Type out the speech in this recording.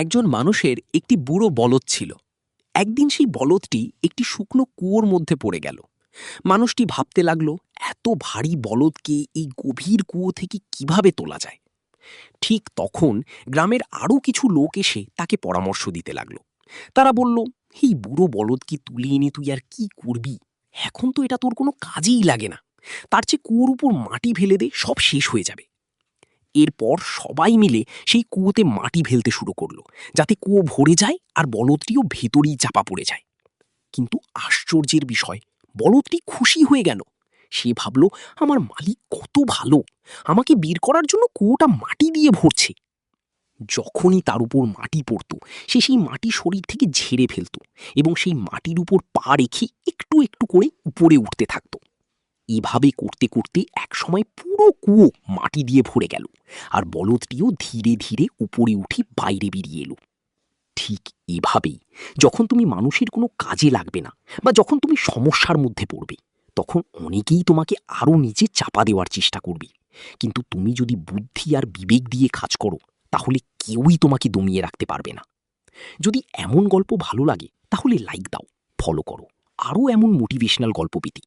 একজন মানুষের একটি বুড়ো বলদ ছিল। একদিন সেই বলদটি একটি শুকনো কুয়োর মধ্যে পড়ে গেল। মানুষটি ভাবতে লাগলো, এত ভারী বলদকে এই গভীর কুয়ো থেকে কিভাবে তোলা যায়। ঠিক তখন গ্রামের আরও কিছু লোক এসে তাকে পরামর্শ দিতে লাগলো। তারা বলল, এই বুড়ো বলদকে তুলে এনে তুই আর কি করবি? এখন তো এটা তোর কোনো কাজেই লাগে না। তার চেয়ে কুয়োর উপর মাটি ফেলে দে, সব শেষ হয়ে যাবে। এরপর সবাই মিলে সেই কুয়োতে মাটি ফেলতে শুরু করলো, যাতে কুয়ো ভরে যায় আর বলদটিও ভেতরেই চাপা পড়ে যায়। কিন্তু আশ্চর্যের বিষয়, বলদটি খুশি হয়ে গেল। সে ভাবল, আমার মালিক কত ভালো, আমাকে বের করার জন্য কুয়োটা মাটি দিয়ে ভরছে। যখনই তার উপর মাটি পড়ত, সে সেই মাটি শরীর থেকে ঝেড়ে ফেলত এবং সেই মাটির উপর পা রেখে একটু একটু করে উপরে উঠতে থাকত। এভাবে করতে করতে একসময় পুরো কুয়ো মাটি দিয়ে ভরে গেল, আর বলদটিও ধীরে ধীরে উপরে উঠে বাইরে বেরিয়ে এলো। ঠিক এভাবেই যখন তুমি মানুষের কোনো কাজে লাগবে না, বা যখন তুমি সমস্যার মধ্যে পড়বে, তখন অনেকেই তোমাকে আরও নিচে চাপা দেওয়ার চেষ্টা করবে। কিন্তু তুমি যদি বুদ্ধি আর বিবেক দিয়ে কাজ করো, তাহলে কেউই তোমাকে দমিয়ে রাখতে পারবে না। যদি এমন গল্প ভালো লাগে, তাহলে লাইক দাও, ফলো করো। আরও এমন মোটিভেশনাল গল্প পেতে।